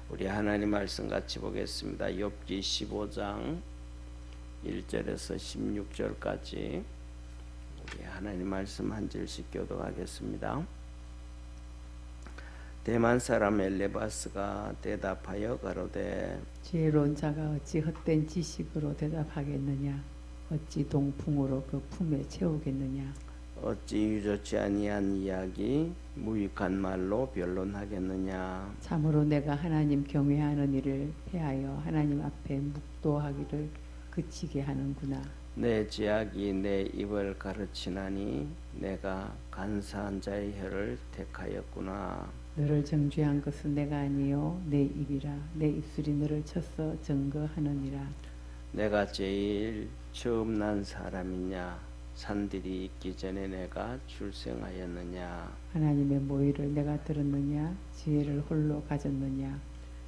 우리 하나님 말씀 같이 보겠습니다. 욥기 15장 1절에서 16절까지 우리 하나님 말씀 한 절씩 교독하겠습니다. 대만 사람 엘리바스가 대답하여 가로되 지혜로운 자가 어찌 헛된 지식으로 대답하겠느냐? 어찌 동풍으로 그 품에 채우겠느냐? 어찌 유조치 아니한 이야기 무익한 말로 변론하겠느냐? 참으로 내가 하나님 경외하는 일을 패하여 하나님 앞에 묵도하기를 그치게 하는구나. 내 제약이 내 입을 가르치나니 내가 간사한 자의 혀를 택하였구나. 너를 정죄한 것은 내가 아니요 내 입이라. 내 입술이 너를 쳐서 증거하느니라. 내가 제일 처음 난 사람이냐? 산들이 있기 전에 내가 출생하였느냐? 하나님의 모의를 내가 들었느냐? 지혜를 홀로 가졌느냐?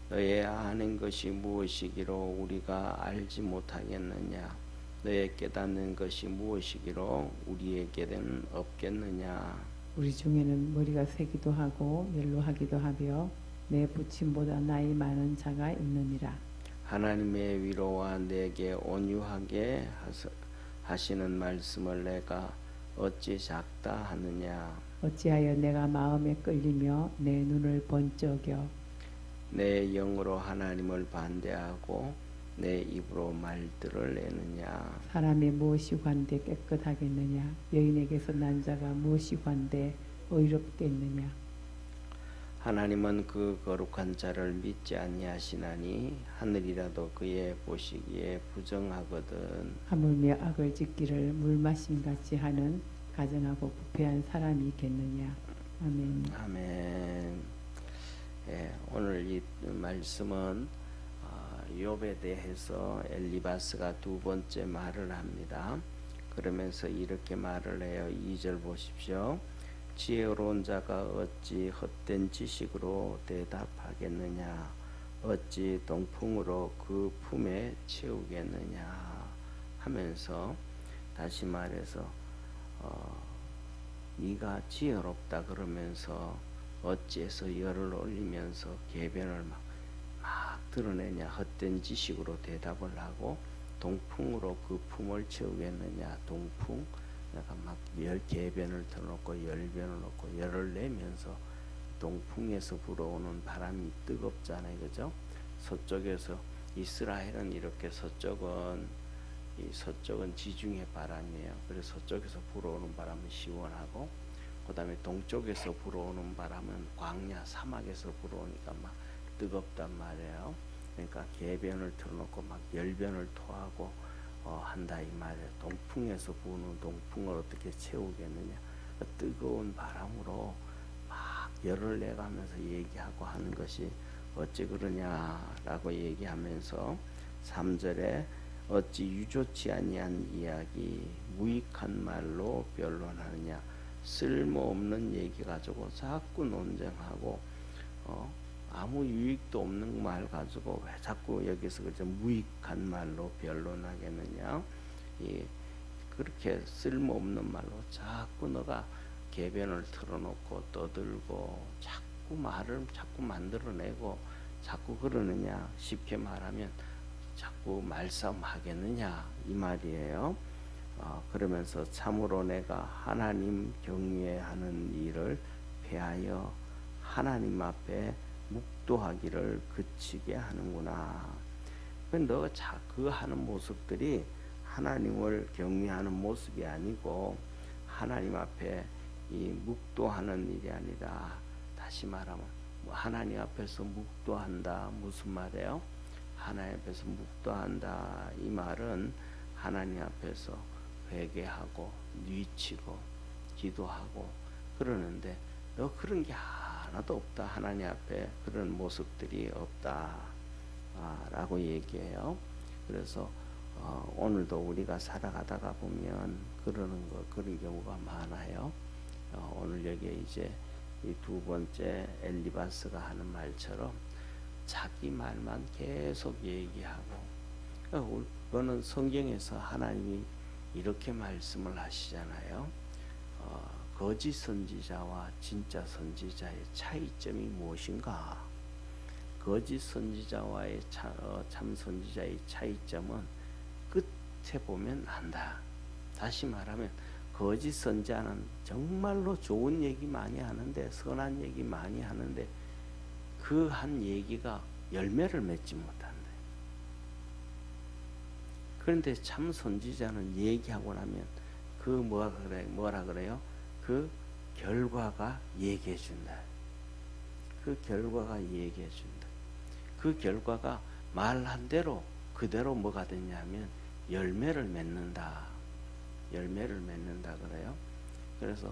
너의 아는 것이 무엇이기로 우리가 알지 못하겠느냐? 너의 깨닫는 것이 무엇이기로 우리에게는 없겠느냐? 우리 중에는 머리가 세기도 하고 연로하기도 하며 내 부친보다 나이 많은 자가 있느니라. 하나님의 위로와 내게 온유하게 하시는 말씀을 내가 어찌 작다 하느냐? 어찌하여 내가 마음에 끌리며 내 눈을 번쩍여 내 영으로 하나님을 반대하고 내 입으로 말들을 내느냐? 사람이 무엇이 관대 깨끗하겠느냐? 여인에게서 난 자가 무엇이 관대 의롭겠느냐? 하나님은 그 거룩한 자를 믿지 아니하시나니 하늘이라도 그의 보시기에 부정하거든. 하물며 악을 짓기를 물마심같이 하는 가증하고 부패한 사람이 있겠느냐? 아멘. 아멘. 예, 오늘 이 말씀은 욥에 대해서 엘리바스가 두 번째 말을 합니다. 그러면서 이렇게 말을 해요. 2절 보십시오. 지혜로운 자가 어찌 헛된 지식으로 대답하겠느냐? 어찌 동풍으로 그 품에 채우겠느냐? 하면서 다시 말해서 네가 지혜롭다 그러면서 어찌해서 열을 올리면서 계변을 막 드러내냐? 헛된 지식으로 대답을 하고 동풍으로 그 품을 채우겠느냐? 동풍 내가 막 계변을 틀어놓고 열변을 놓고 열을 내면서 동풍에서 불어오는 바람이 뜨겁잖아요, 그죠? 서쪽에서 이스라엘은 이렇게 서쪽은 지중해 바람이에요. 그래서 서쪽에서 불어오는 바람은 시원하고, 그 다음에 동쪽에서 불어오는 바람은 광야 사막에서 불어오니까 막 뜨겁단 말이에요. 그러니까 계변을 틀어놓고 막 열변을 토하고 한다 이 말이에요. 동풍에서 부는 동풍을 어떻게 채우겠느냐? 뜨거운 바람으로 막 열을 내가면서 얘기하고 하는 것이 어찌 그러냐라고 얘기하면서 3절에 어찌 유조치 아니한 이야기 무익한 말로 변론하느냐? 쓸모없는 얘기 가지고 자꾸 논쟁하고 아무 유익도 없는 말 가지고 왜 자꾸 여기서 그저 무익한 말로 변론하겠느냐? 그렇게 쓸모없는 말로 자꾸 너가 계변을 틀어놓고 떠들고 자꾸 말을 자꾸 만들어내고 자꾸 그러느냐? 쉽게 말하면 자꾸 말싸움 하겠느냐? 이 말이에요. 그러면서 참으로 내가 하나님 경외하는 일을 패하여 하나님 앞에 묵도하기를 그치게 하는구나. 너가 그 하는 모습들이 하나님을 경외하는 모습이 아니고 하나님 앞에 이 묵도하는 일이 아니라, 다시 말하면 하나님 앞에서 묵도한다 무슨 말이에요? 하나님 앞에서 묵도한다 이 말은 하나님 앞에서 회개하고 뉘치고 기도하고 그러는데 너 그런 게 하나도 없다. 하나님 앞에 그런 모습들이 없다 라고 얘기해요. 그래서 오늘도 우리가 살아가다가 보면 그런 경우가 많아요. 오늘 여기에 이제 이 두 번째 엘리바스가 하는 말처럼 자기 말만 계속 얘기하고, 그거는 성경에서 하나님이 이렇게 말씀을 하시잖아요. 거짓 선지자와 진짜 선지자의 차이점이 무엇인가? 거짓 선지자와의 참 선지자의 차이점은 끝에 보면 안다. 다시 말하면 거짓 선지자는 정말로 좋은 얘기 많이 하는데, 선한 얘기 많이 하는데 그 한 얘기가 열매를 맺지 못한다. 그런데 참 선지자는 얘기하고 나면 그 뭐라 그래요? 그 결과가 얘기해 준다. 그 결과가 얘기해 준다. 그 결과가 말한 대로 그대로 뭐가 되냐면 열매를 맺는다. 열매를 맺는다 그래요. 그래서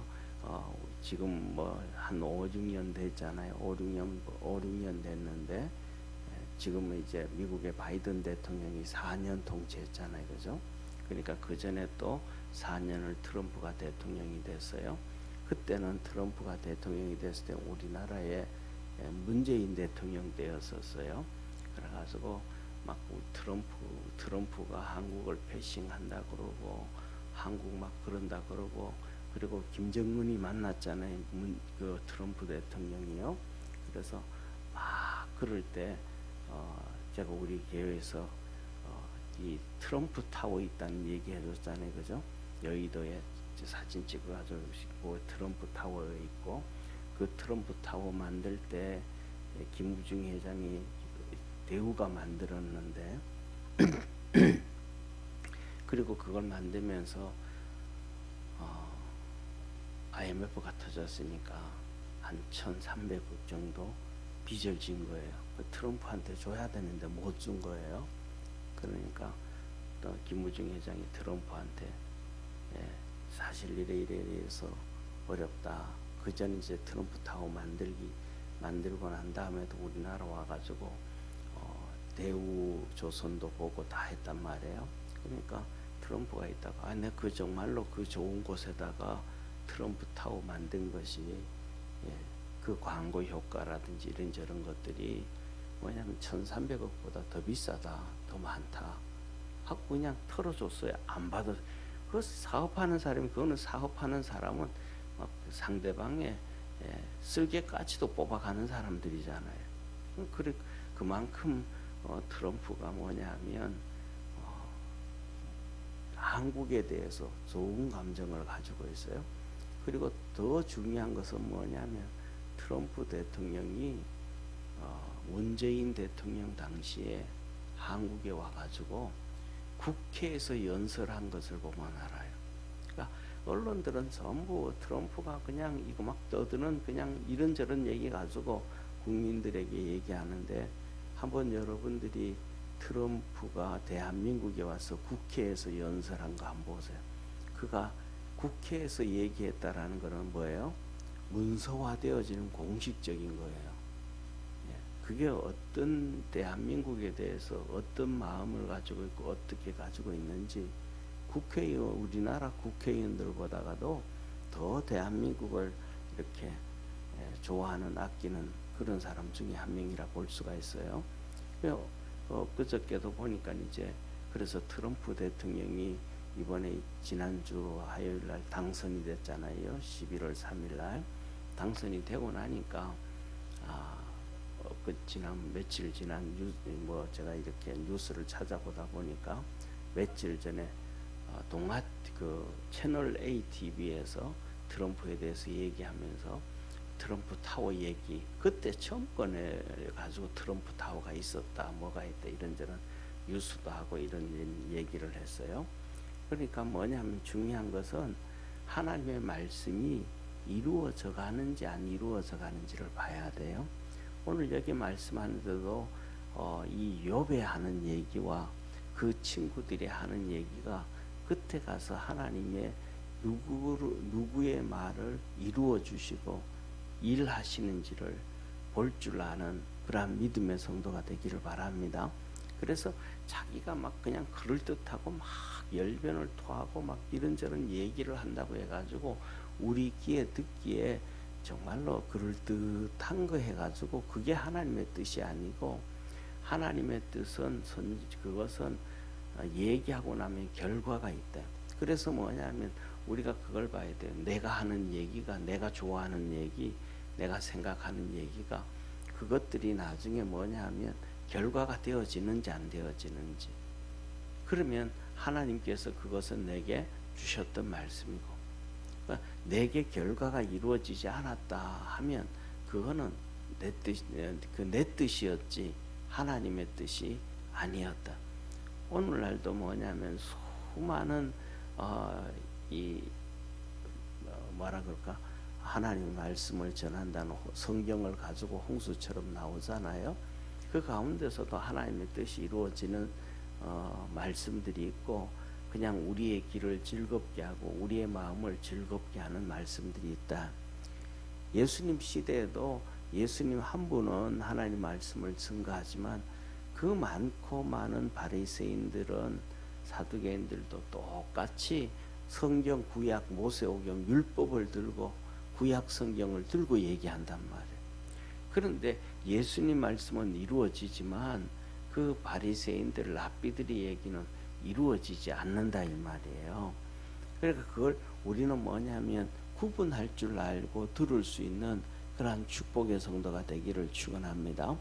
지금 뭐 한 5, 6년 됐잖아요. 5, 6년 됐는데 지금은 이제 미국의 바이든 대통령이 4년 통치했잖아요. 그죠? 그러니까 그 전에 또 4년을 트럼프가 대통령이 됐어요. 그때는 트럼프가 대통령이 됐을 때 우리나라에 문재인 대통령 때였었어요. 그래가지고 막 트럼프가 한국을 패싱한다 그러고 한국 막 그런다 그러고, 그리고 김정은이 만났잖아요. 그 트럼프 대통령이요. 그래서 막 그럴 때 제가 우리 교회에서 이 트럼프 타워 있다는 얘기 해줬잖아요. 그죠? 여의도에 사진 찍어가지고 트럼프 타워에 있고, 그 트럼프 타워 만들 때 김우중 회장이 대우가 만들었는데 그리고 그걸 만들면서 IMF가 터졌으니까 한 1,300억 정도 빚을 진 거예요. 트럼프한테 줘야 되는데 못 준 거예요. 그러니까 또 김우중 회장이 트럼프한테 사실 이래서 어렵다. 그 전 이제 트럼프 타워 만들고 난 다음에도 우리나라 와가지고 대우 조선도 보고 다 했단 말이에요. 그러니까 트럼프가 있다가 내가 그 정말로 그 좋은 곳에다가 트럼프 타워 만든 것이 그 광고 효과라든지 이런저런 것들이 뭐냐면 1,300억보다 더 비싸다, 더 많다 하고 그냥 털어줬어요. 안 받아. 그 사업하는 사람이, 그거는 사업하는 사람은 막 상대방의 쓸개까지도 뽑아가는 사람들이잖아요. 그래 그만큼 트럼프가 뭐냐면 한국에 대해서 좋은 감정을 가지고 있어요. 그리고 더 중요한 것은 뭐냐면 트럼프 대통령이 문재인 대통령 당시에 한국에 와가지고 국회에서 연설한 것을 보면 알아요. 그러니까 언론들은 전부 트럼프가 그냥 이거 막 떠드는 그냥 이런저런 얘기 가지고 국민들에게 얘기하는데, 한번 여러분들이 트럼프가 대한민국에 와서 국회에서 연설한 거 한번 보세요. 그가 국회에서 얘기했다라는 것은 뭐예요? 문서화되어지는 공식적인 거예요. 그게 어떤 대한민국에 대해서 어떤 마음을 가지고 있고 어떻게 가지고 있는지 우리나라 국회의원들보다도 더 대한민국을 이렇게 좋아하는, 아끼는 그런 사람 중에 한 명이라 볼 수가 있어요. 그저께도 보니까 이제 그래서 트럼프 대통령이 이번에 지난주 화요일 날 당선이 됐잖아요. 11월 3일 날 당선이 되고 나니까 며칠 지난 제가 이렇게 뉴스를 찾아보다 보니까 며칠 전에 채널 A TV에서 트럼프에 대해서 얘기하면서 트럼프 타워 얘기, 그때 처음 꺼내 가지고 트럼프 타워가 있었다, 뭐가 있다, 이런저런 뉴스도 하고 이런 얘기를 했어요. 그러니까 뭐냐면 중요한 것은 하나님의 말씀이 이루어져 가는지 안 이루어져 가는지를 봐야 돼요. 오늘 여기 말씀하는데도 이 욥이 하는 얘기와 그 친구들이 하는 얘기가 끝에 가서 하나님의 누구의 말을 이루어 주시고 일하시는지를 볼 줄 아는 그러한 믿음의 성도가 되기를 바랍니다. 그래서 자기가 막 그냥 그럴듯하고 막 열변을 토하고 막 이런저런 얘기를 한다고 해가지고 우리 귀에 듣기에 정말로 그럴듯한 거 해가지고 그게 하나님의 뜻이 아니고, 하나님의 뜻은 그것은 얘기하고 나면 결과가 있다. 그래서 뭐냐면 우리가 그걸 봐야 돼요. 내가 하는 얘기가, 내가 좋아하는 얘기, 내가 생각하는 얘기가 그것들이 나중에 뭐냐 하면 결과가 되어지는지 안 되어지는지. 그러면 하나님께서 그것은 내게 주셨던 말씀이고, 그러니까 내게 결과가 이루어지지 않았다 하면 그거는 내 뜻이었지 하나님의 뜻이 아니었다. 오늘날도 뭐냐면 수많은 뭐라 그럴까, 하나님 말씀을 전한다는 성경을 가지고 홍수처럼 나오잖아요. 그 가운데서도 하나님의 뜻이 이루어지는 말씀들이 있고, 그냥 우리의 길을 즐겁게 하고 우리의 마음을 즐겁게 하는 말씀들이 있다. 예수님 시대에도 예수님 한 분은 하나님 말씀을 증거하지만 그 많고 많은 바리새인들은, 사두개인들도 똑같이 성경, 구약, 모세오경, 율법을 들고 구약 성경을 들고 얘기한단 말이에요. 그런데 예수님 말씀은 이루어지지만 그 바리새인들, 랍비들의 얘기는 이루어지지 않는다 이 말이에요. 그러니까 그걸 우리는 뭐냐면 구분할 줄 알고 들을 수 있는 그러한 축복의 성도가 되기를 축원합니다.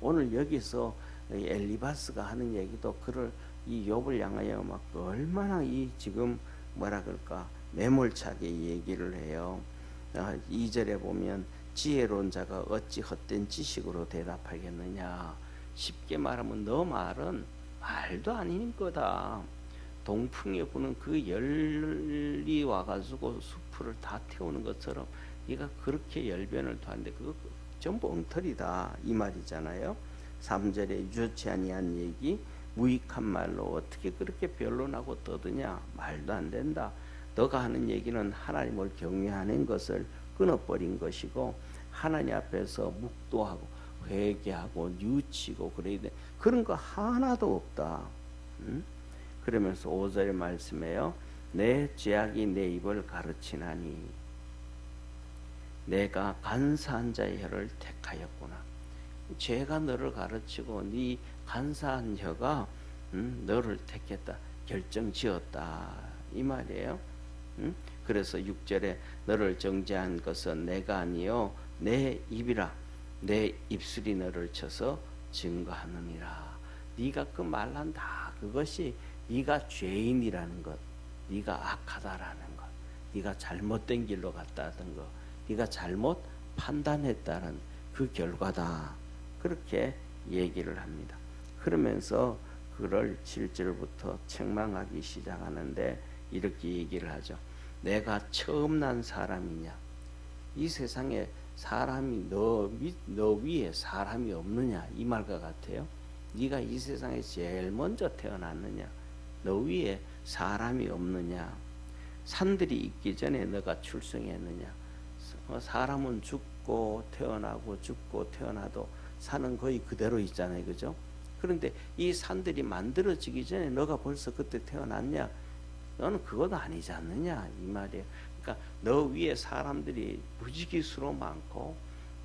오늘 여기서 엘리바스가 하는 얘기도 그를 이 욥을 향하여 막 얼마나 이 지금 뭐라 그럴까 매몰차게 얘기를 해요. 2절에 보면 지혜로운 자가 어찌 헛된 지식으로 대답하겠느냐. 쉽게 말하면 너 말은 말도 아닌 거다. 동풍에 부는 그 열이 와가지고 숲을 다 태우는 것처럼 네가 그렇게 열변을 토하는데 그거 전부 엉터리다 이 말이잖아요. 3절에 유조치 아니한 얘기, 무익한 말로 어떻게 그렇게 변론하고 떠드냐. 말도 안 된다. 너가 하는 얘기는 하나님을 경외하는 것을 끊어버린 것이고, 하나님 앞에서 묵도하고 회개하고 뉘우치고 그래야 돼. 그런 거 하나도 없다. 그러면서 5절의 말씀에요. 내 죄악이 내 입을 가르치나니 내가 간사한 자의 혀를 택하였구나. 죄가 너를 가르치고 네 간사한 혀가 너를 택했다, 결정지었다 이 말이에요. 그래서 6절에 너를 정죄한 것은 내가 아니요 내 입이라. 내 입술이 너를 쳐서 증거하느니라. 네가 그 말한다, 그것이 네가 죄인이라는 것, 네가 악하다라는 것, 네가 잘못된 길로 갔다는 것, 네가 잘못 판단했다는 그 결과다. 그렇게 얘기를 합니다. 그러면서 그를 7절부터 책망하기 시작하는데 이렇게 얘기를 하죠. 내가 처음 난 사람이냐? 이 세상에 사람이 너 위에 사람이 없느냐 이 말과 같아요. 네가 이 세상에 제일 먼저 태어났느냐? 너 위에 사람이 없느냐? 산들이 있기 전에 너가 출생했느냐? 사람은 죽고 태어나고 죽고 태어나도 산은 거의 그대로 있잖아요, 그죠? 그런데 이 산들이 만들어지기 전에 너가 벌써 그때 태어났냐? 너는 그것도 아니지 않느냐 이 말이에요. 그러니까 너 위에 사람들이 무지기수로 많고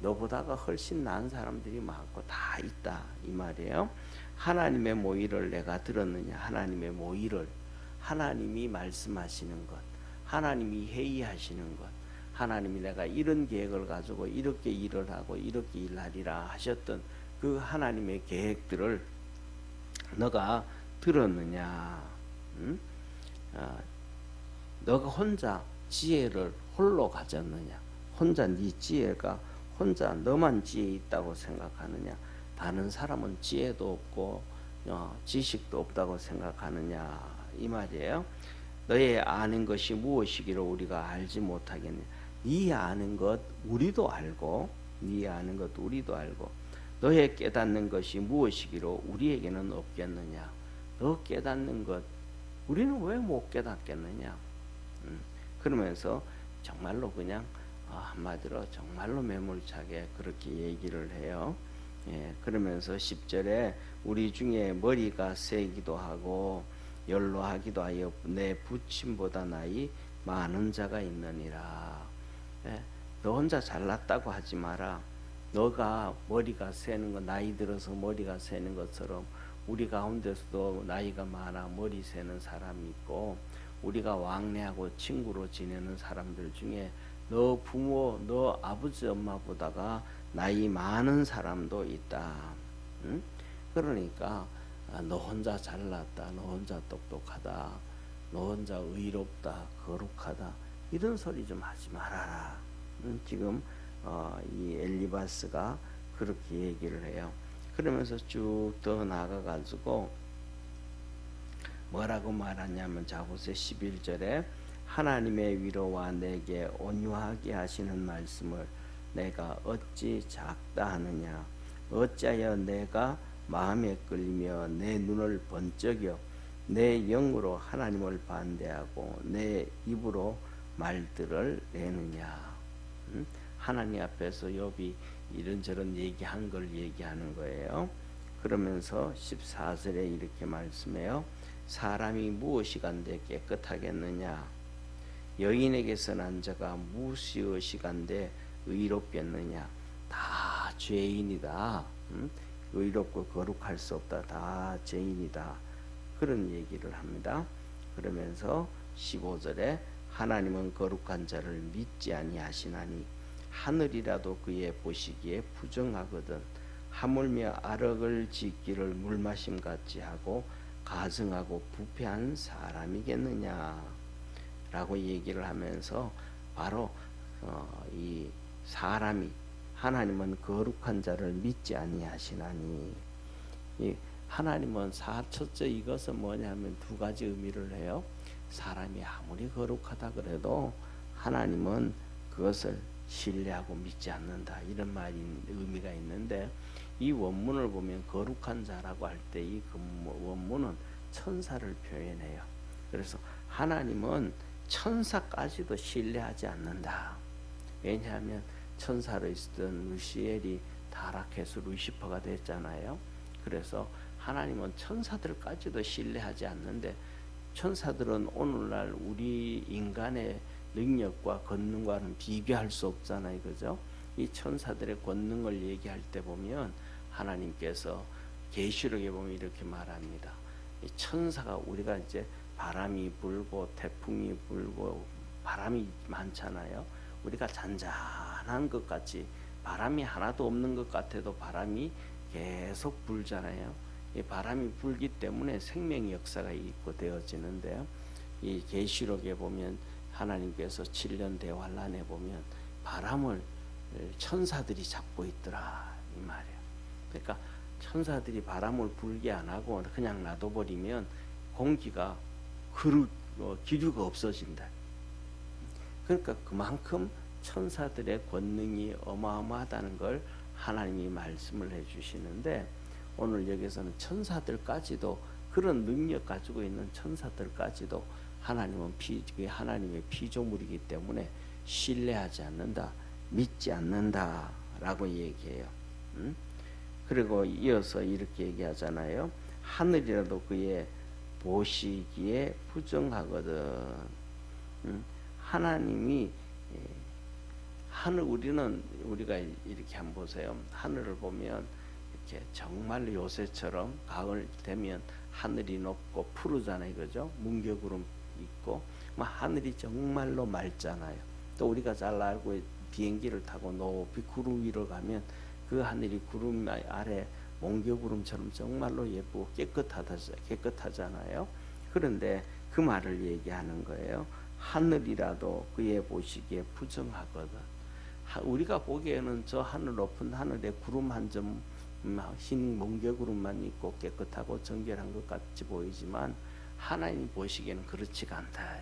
너보다가 훨씬 나은 사람들이 많고 다 있다 이 말이에요. 하나님의 모의를 내가 들었느냐? 하나님의 모의를, 하나님이 말씀하시는 것, 하나님이 회의하시는 것, 하나님이 내가 이런 계획을 가지고 이렇게 일을 하고 이렇게 일하리라 하셨던 그 하나님의 계획들을 너가 들었느냐? 너가 혼자 지혜를 홀로 가졌느냐? 혼자 네 지혜가 혼자 너만 지혜 있다고 생각하느냐? 다른 사람은 지혜도 없고 지식도 없다고 생각하느냐 이 말이에요. 너의 아는 것이 무엇이기로 우리가 알지 못하겠느냐? 네 아는 것 우리도 알고, 네 아는 것 우리도 알고, 너의 깨닫는 것이 무엇이기로 우리에게는 없겠느냐? 너 깨닫는 것 우리는 왜 못 깨닫겠느냐? 그러면서 정말로 그냥 한마디로 정말로 매몰차게 그렇게 얘기를 해요. 예, 그러면서 10절에 우리 중에 머리가 세기도 하고 연로하기도 하여 내 부친보다 나이 많은 자가 있느니라. 예, 너 혼자 잘났다고 하지 마라. 너가 머리가 새는 거, 나이 들어서 머리가 새는 것처럼 우리 가운데서도 나이가 많아 머리 새는 사람이 있고, 우리가 왕래하고 친구로 지내는 사람들 중에 너 부모, 너 아버지 엄마보다가 나이 많은 사람도 있다. 응? 그러니까 너 혼자 잘났다, 너 혼자 똑똑하다, 너 혼자 의롭다, 거룩하다 이런 소리 좀 하지 말아라. 지금 이 엘리바스가 그렇게 얘기를 해요. 그러면서 쭉 더 나가가지고 뭐라고 말하냐면 자 보세요. 11절에 하나님의 위로와 내게 온유하게 하시는 말씀을 내가 어찌 작다 하느냐. 어찌하여 내가 마음에 끌리며 내 눈을 번쩍여 내 영으로 하나님을 반대하고 내 입으로 말들을 내느냐. 하나님 앞에서 욥이 이런저런 얘기한 걸 얘기하는 거예요. 그러면서 14절에 이렇게 말씀해요. 사람이 무엇이간데 깨끗하겠느냐. 여인에게서 난 자가 무엇이간데 의롭겠느냐. 다 죄인이다. 의롭고 거룩할 수 없다. 다 죄인이다. 그런 얘기를 합니다. 그러면서 15절에 하나님은 거룩한 자를 믿지 아니하시나니 하늘이라도 그의 보시기에 부정하거든 하물며 아력을 짓기를 물마심 같이 하고 가증하고 부패한 사람이겠느냐 라고 얘기를 하면서 바로 이 사람이 하나님은 거룩한 자를 믿지 아니하시나니 이 하나님은 첫째 이것은 뭐냐면 두 가지 의미를 해요. 사람이 아무리 거룩하다 그래도 하나님은 그것을 신뢰하고 믿지 않는다 이런 의미가 있는데 이 원문을 보면 거룩한 자라고 할 때 이 원문은 천사를 표현해요. 그래서 하나님은 천사까지도 신뢰하지 않는다. 왜냐하면 천사로 있었던 루시엘이 타락해서 루시퍼가 됐잖아요. 그래서 하나님은 천사들까지도 신뢰하지 않는데 천사들은 오늘날 우리 인간의 능력과 권능과는 비교할 수 없잖아요. 그죠? 이 천사들의 권능을 얘기할 때 보면 하나님께서 계시록에 보면 이렇게 말합니다. 이 천사가 우리가 이제 바람이 불고 태풍이 불고 바람이 많잖아요. 우리가 잔잔한 것 같이 바람이 하나도 없는 것 같아도 바람이 계속 불잖아요. 이 바람이 불기 때문에 생명의 역사가 있고 되어지는데요. 이 계시록에 보면 하나님께서 7년 대환란에 보면 바람을 천사들이 잡고 있더라 이 말이에요. 그러니까 천사들이 바람을 불게 안 하고 그냥 놔둬버리면 공기가 기류가 없어진다. 그러니까 그만큼 천사들의 권능이 어마어마하다는 걸 하나님이 말씀을 해주시는데 오늘 여기서는 천사들까지도 그런 능력 가지고 있는 천사들까지도 하나님은 하나님의 피조물이기 때문에 신뢰하지 않는다, 믿지 않는다라고 얘기해요. 그리고 이어서 이렇게 얘기하잖아요. 하늘이라도 그의 보시기에 부정하거든. 하나님이 우리가 이렇게 한번 보세요. 하늘을 보면 이렇게 정말 요새처럼 가을 되면 하늘이 높고 푸르잖아요, 그죠? 뭉게구름 있고, 하늘이 정말로 맑잖아요. 또 우리가 잘 알고 비행기를 타고 높이 구름 위로 가면 그 하늘이 구름 아래 뭉게구름처럼 정말로 예쁘고 깨끗하잖아요. 그런데 그 말을 얘기하는 거예요. 하늘이라도 그의 보시기에 부정하거든. 우리가 보기에는 저 하늘 높은 하늘에 구름 한 점, 흰 뭉게구름만 있고 깨끗하고 정결한 것 같이 보이지만 하나님 보시기에는 그렇지가 않다.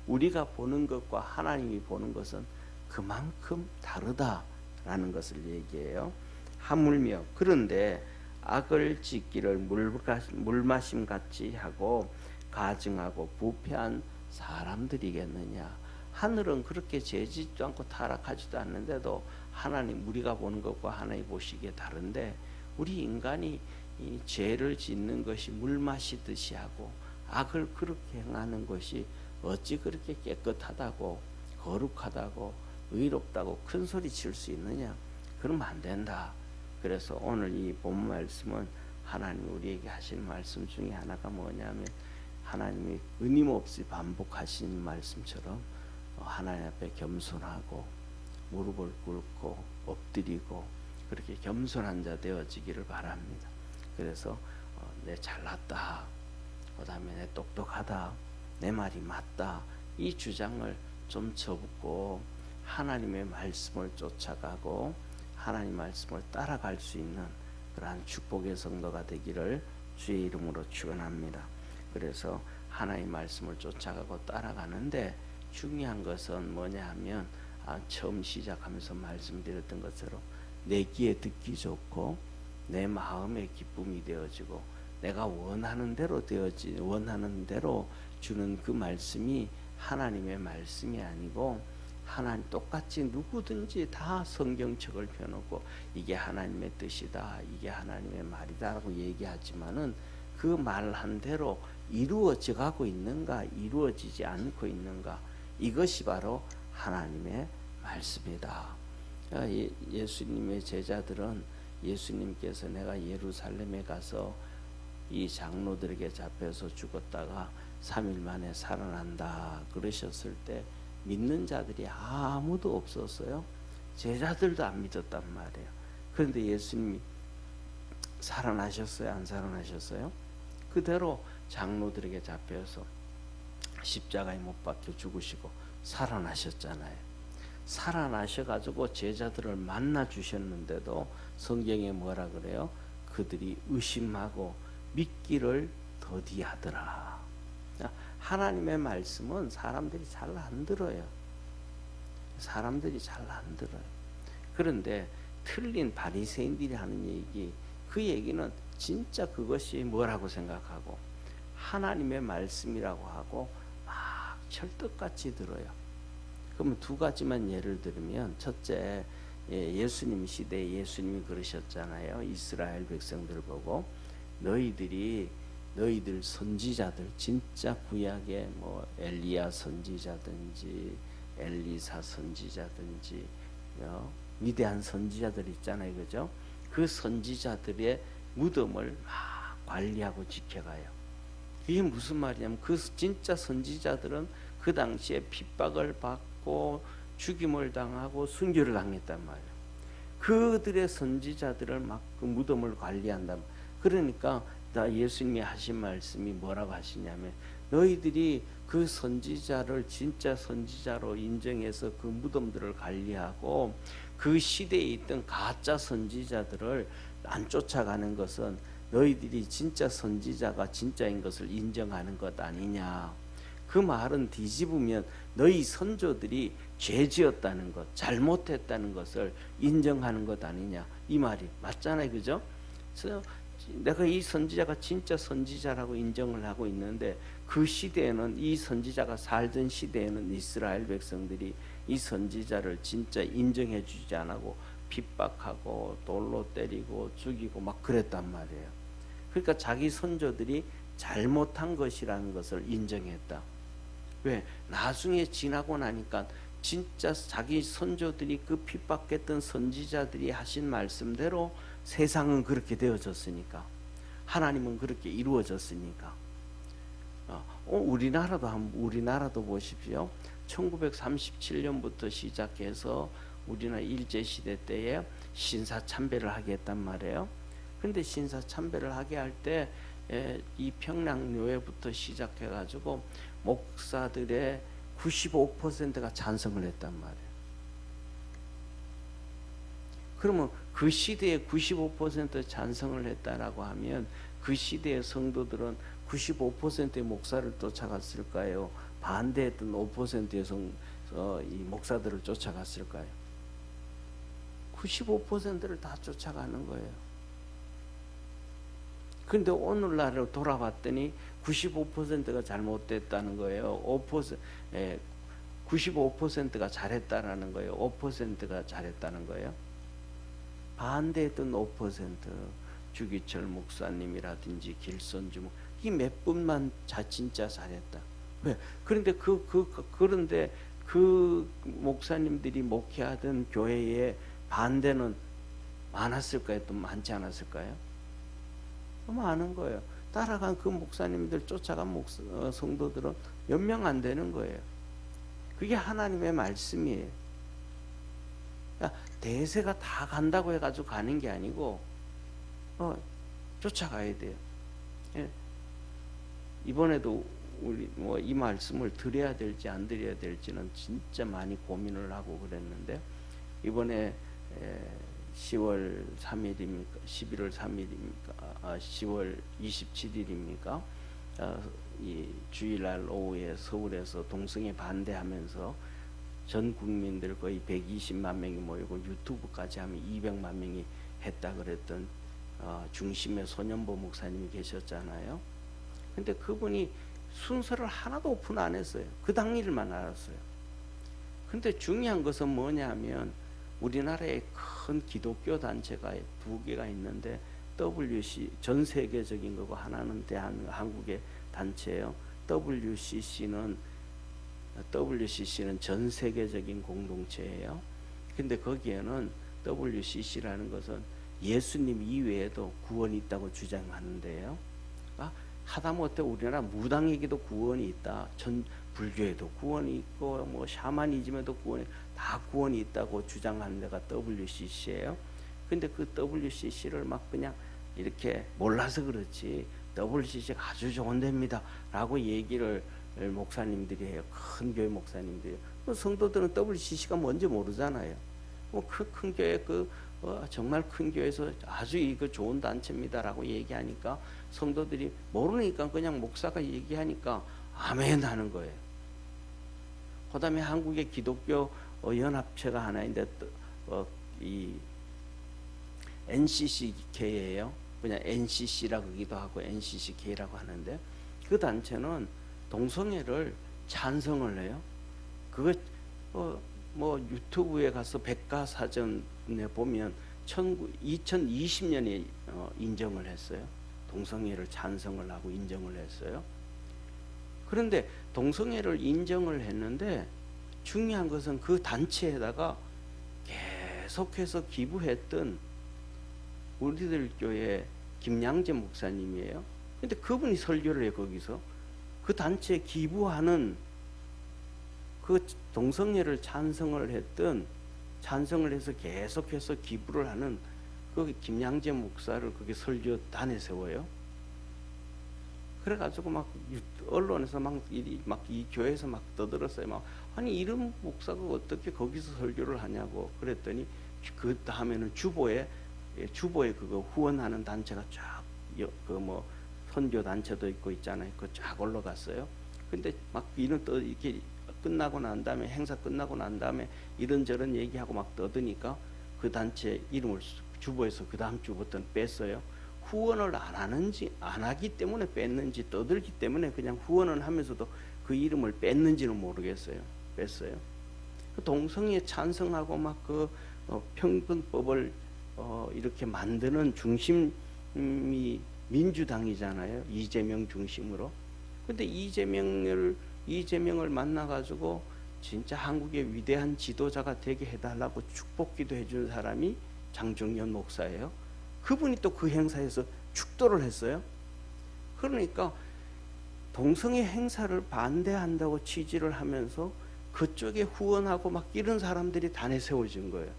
우리가 보는 것과 하나님이 보는 것은 그만큼 다르다라는 것을 얘기해요. 하물며 그런데 악을 짓기를 물마심 같이 하고 가증하고 부패한 사람들이겠느냐. 하늘은 그렇게 죄짓지도 않고 타락하지도 않는데도 하나님 우리가 보는 것과 하나님 보시기에 다른데 우리 인간이 이 죄를 짓는 것이 물 마시듯이 하고 악을 그렇게 행하는 것이 어찌 그렇게 깨끗하다고 거룩하다고 의롭다고 큰 소리 칠 수 있느냐. 그러면 안 된다. 그래서 오늘 이 본 말씀은 하나님 우리에게 하신 말씀 중에 하나가 뭐냐면 하나님이 끊임없이 반복하신 말씀처럼 하나님 앞에 겸손하고 무릎을 꿇고 엎드리고 그렇게 겸손한 자 되어지기를 바랍니다. 그래서 내 잘났다, 그 다음에 내 똑똑하다, 내 말이 맞다, 이 주장을 좀 접고 하나님의 말씀을 쫓아가고 하나님 말씀을 따라갈 수 있는 그러한 축복의 성도가 되기를 주의 이름으로 축원합니다. 그래서 하나님 말씀을 쫓아가고 따라가는데 중요한 것은 뭐냐 하면 처음 시작하면서 말씀드렸던 것처럼 내 귀에 듣기 좋고 내 마음의 기쁨이 되어지고 내가 원하는 대로 원하는 대로 주는 그 말씀이 하나님의 말씀이 아니고 하나님 똑같이 누구든지 다 성경책을 펴놓고 이게 하나님의 뜻이다, 이게 하나님의 말이다라고 얘기하지만은 그 말한 대로 이루어져 가고 있는가, 이루어지지 않고 있는가, 이것이 바로 하나님의 말씀이다. 예수님의 제자들은 예수님께서 내가 예루살렘에 가서 이 장로들에게 잡혀서 죽었다가 3일 만에 살아난다 그러셨을 때 믿는 자들이 아무도 없었어요. 제자들도 안 믿었단 말이에요. 그런데 예수님이 살아나셨어요? 안 살아나셨어요? 그대로 장로들에게 잡혀서 십자가에 못 박혀 죽으시고 살아나셨잖아요. 살아나셔가지고 제자들을 만나 주셨는데도 성경에 뭐라 그래요? 그들이 의심하고 믿기를 더디하더라. 하나님의 말씀은 사람들이 잘 안 들어요. 사람들이 잘 안 들어요. 그런데 틀린 바리새인들이 하는 얘기, 그 얘기는 진짜 그것이 뭐라고 생각하고 하나님의 말씀이라고 하고 막 철떡같이 들어요. 그러면 두 가지만 예를 들면, 첫째, 예수님 시대에 예수님이 그러셨잖아요. 이스라엘 백성들 보고 너희들 선지자들, 진짜 구약의 뭐 엘리야 선지자든지 엘리사 선지자든지 위대한 선지자들 있잖아요, 그죠? 그 선지자들의 무덤을 막 관리하고 지켜가요. 이게 무슨 말이냐면 그 진짜 선지자들은 그 당시에 핍박을 받고 죽임을 당하고 순교를 당했단 말이에요. 그들의 선지자들을 막 그 무덤을 관리한다. 그러니까 예수님이 하신 말씀이 뭐라고 하시냐면 너희들이 그 선지자를 진짜 선지자로 인정해서 그 무덤들을 관리하고 그 시대에 있던 가짜 선지자들을 안 쫓아가는 것은 너희들이 진짜 선지자가 진짜인 것을 인정하는 것 아니냐. 그 말은 뒤집으면 너희 선조들이 죄지었다는 것, 잘못했다는 것을 인정하는 것 아니냐, 이 말이 맞잖아요, 그죠? 그래서 내가 이 선지자가 진짜 선지자라고 인정을 하고 있는데 그 시대에는, 이 선지자가 살던 시대에는 이스라엘 백성들이 이 선지자를 진짜 인정해 주지 않고 핍박하고 돌로 때리고 죽이고 막 그랬단 말이에요. 그러니까 자기 선조들이 잘못한 것이라는 것을 인정했다. 왜? 나중에 지나고 나니까 진짜 자기 선조들이 그 핍박했던 선지자들이 하신 말씀대로 세상은 그렇게 되어졌으니까, 하나님은 그렇게 이루어졌으니까. 우리나라도 보십시오. 1937년부터 시작해서 우리나라 일제시대 때에 신사참배를 하게 했단 말이에요. 근데 신사참배를 하게 할 때 이 평양교회부터 시작해가지고 목사들의 95%가 찬성을 했단 말이에요. 그러면 그 시대에 95% 찬성을 했다라고 하면 그 시대의 성도들은 95%의 목사를 쫓아갔을까요? 반대했던 5%의 이 목사들을 쫓아갔을까요? 95%를 다 쫓아가는 거예요. 그런데 오늘날로 돌아봤더니 95%가 잘못됐다는 거예요. 95%가 잘했다라는 거예요. 5%가 잘했다는 거예요. 반대했던 5%, 주기철 목사님이라든지 길선주 이 몇 분만 진짜 잘했다. 왜? 그런데 그런데 그 목사님들이 목회하던 교회에 반대는 많았을까요? 또 많지 않았을까요? 많은 거예요. 따라간 그 목사님들 쫓아간 성도들은 몇 명 안 되는 거예요. 그게 하나님의 말씀이에요. 그러니까 대세가 다 간다고 해가지고 가는 게 아니고 쫓아가야 돼요. 예. 이번에도 우리 뭐 이 말씀을 드려야 될지 안 드려야 될지는 진짜 많이 고민을 하고 그랬는데, 이번에 10월 3일입니까? 11월 3일입니까? 10월 27일입니까? 이 주일날 오후에 서울에서 동성애 반대하면서 전 국민들 거의 120만 명이 모이고 유튜브까지 하면 200만 명이 했다 그랬던 중심의 손연보 목사님이 계셨잖아요. 근데 그분이 순서를 하나도 오픈 안 했어요. 그 당일만 알았어요. 근데 중요한 것은 뭐냐면, 우리나라에 큰 기독교 단체가 두 개가 있는데, WC 전 세계적인 거고 하나는 한국의 단체예요. WCC는 전 세계적인 공동체예요. 근데 거기에는 WCC라는 것은 예수님 이외에도 구원이 있다고 주장하는데요. 하다못해 우리나라 무당에게도 구원이 있다. 전 불교에도 구원이 있고 뭐 샤머니즘에도 다 구원이 있다고 주장하는 데가 WCC예요. 근데 그 WCC를 막 그냥 이렇게 몰라서 그렇지 WCC가 아주 좋은 데입니다 라고 얘기를 목사님들이 해요. 큰 교회 목사님들이. 성도들은 WCC가 뭔지 모르잖아요. 큰 교회 정말 큰 교회에서 아주 이거 좋은 단체입니다라고 얘기하니까 성도들이 모르니까 그냥 목사가 얘기하니까 아멘 하는 거예요. 그 다음에 한국의 기독교 연합체가 하나 있는데 이 NCCK예요. 그냥 NCC라고 하기도 하고 NCCK라고 하는데, 그 단체는 동성애를 찬성을 해요. 그거 뭐 유튜브에 가서 백과사전에 보면 2020년에 인정을 했어요. 동성애를 찬성을 하고 인정을 했어요. 그런데 동성애를 인정을 했는데 중요한 것은 그 단체에다가 계속해서 기부했던 우리들 교회 김양재 목사님이에요. 근데 그분이 설교를 해요. 거기서 그 단체에 기부하는, 그 동성애를 찬성을 해서 계속해서 기부를 하는 그 김양재 목사를 그게 설교단에 세워요. 그래가지고 막 언론에서 막 이 교회에서 막 떠들었어요. 아니 이런 목사가 어떻게 거기서 설교를 하냐고. 그랬더니 그 다음에는 주보에 그거 후원하는 단체가 쫙 뭐 선교 단체도 있고 있잖아요. 그 쫙 올라갔어요. 근데 막 이렇게 끝나고 난 다음에, 행사 끝나고 난 다음에 이런저런 얘기하고 막 떠드니까 그 단체 이름을 주보에서 그 다음 주부터는 뺐어요. 후원을 안 하기 때문에 뺐는지, 떠들기 때문에 그냥 후원을 하면서도 그 이름을 뺐는지는 모르겠어요. 뺐어요. 그 동성애 찬성하고 막 평등법을 이렇게 만드는 중심이 민주당이잖아요. 이재명 중심으로. 근데 이재명을 만나가지고 진짜 한국의 위대한 지도자가 되게 해달라고 축복기도 해준 사람이 장정연 목사예요. 그분이 또 그 행사에서 축도를 했어요. 그러니까 동성애 행사를 반대한다고 취지를 하면서 그쪽에 후원하고 막 이런 사람들이 단에 세워진 거예요.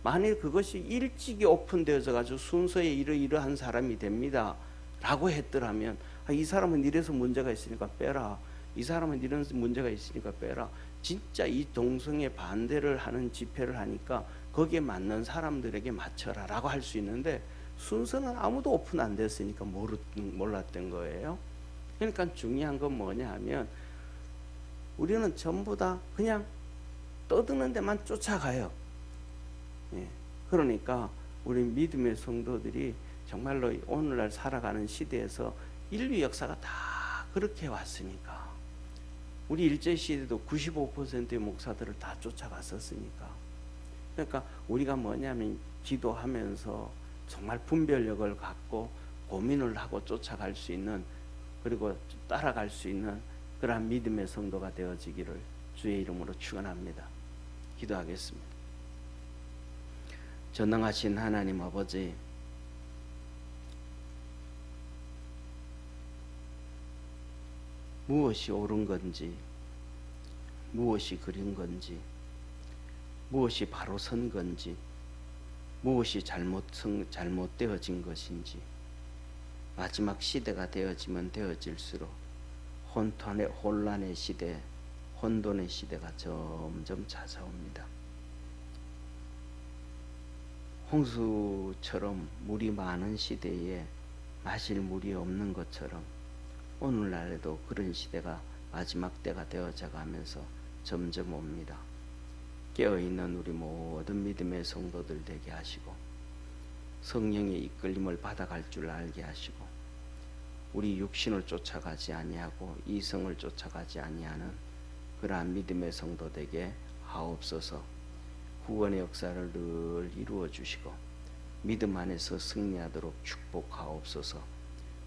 만일 그것이 일찍이 오픈되어져 가지고 순서에 이러이러한 사람이 됩니다 라고 했더라면, 이 사람은 이래서 문제가 있으니까 빼라, 이 사람은 이런 문제가 있으니까 빼라, 진짜 이 동성애 반대를 하는 집회를 하니까 거기에 맞는 사람들에게 맞춰라 라고 할 수 있는데, 순서는 아무도 오픈 안 됐으니까 몰랐던 거예요. 그러니까 중요한 건 뭐냐 하면, 우리는 전부 다 그냥 떠드는 데만 쫓아가요. 예. 그러니까 우리 믿음의 성도들이 정말로 오늘날 살아가는 시대에서 인류 역사가 다 그렇게 왔으니까, 우리 일제시대도 95%의 목사들을 다 쫓아갔었으니까, 그러니까 우리가 뭐냐면 기도하면서 정말 분별력을 갖고 고민을 하고 쫓아갈 수 있는, 그리고 따라갈 수 있는 그러한 믿음의 성도가 되어지기를 주의 이름으로 축원합니다. 기도하겠습니다. 전능하신 하나님 아버지, 무엇이 옳은 건지, 무엇이 그린 건지, 무엇이 바로 선 건지, 무엇이 잘못되어진 것인지, 마지막 시대가 되어지면 되어질수록 혼란의 시대, 혼돈의 시대가 점점 찾아옵니다. 홍수처럼 물이 많은 시대에 마실 물이 없는 것처럼 오늘날에도 그런 시대가 마지막 때가 되어져 가면서 점점 옵니다. 깨어있는 우리 모든 믿음의 성도들 되게 하시고 성령의 이끌림을 받아갈 줄 알게 하시고 우리 육신을 쫓아가지 아니하고 이성을 쫓아가지 아니하는 그러한 믿음의 성도 되게 하옵소서. 구원의 역사를 늘 이루어 주시고 믿음 안에서 승리하도록 축복하옵소서.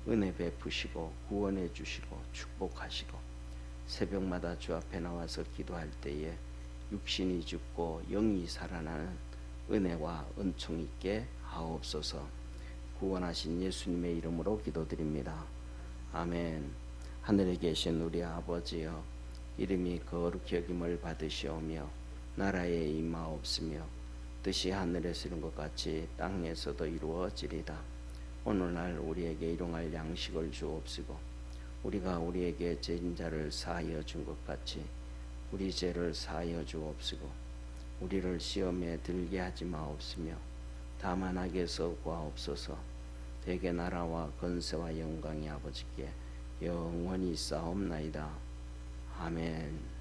은혜 베푸시고 구원해 주시고 축복하시고 새벽마다 주 앞에 나와서 기도할 때에 육신이 죽고 영이 살아나는 은혜와 은총 있게 하옵소서. 구원하신 예수님의 이름으로 기도드립니다. 아멘. 하늘에 계신 우리 아버지여, 이름이 거룩히 여김을 받으시오며 나라에 임하옵시며 뜻이 하늘에서 이룬 것 같이 땅에서도 이루어지리다. 오늘날 우리에게 일용할 양식을 주옵시고 우리가 우리에게 죄인 자를 사하여 준 것 같이 우리 죄를 사하여 주옵시고 우리를 시험에 들게 하지 마옵시며 다만 악에서 구하옵소서. 대개 나라와 권세와 영광이 아버지께 영원히 있사옵나이다. 아멘.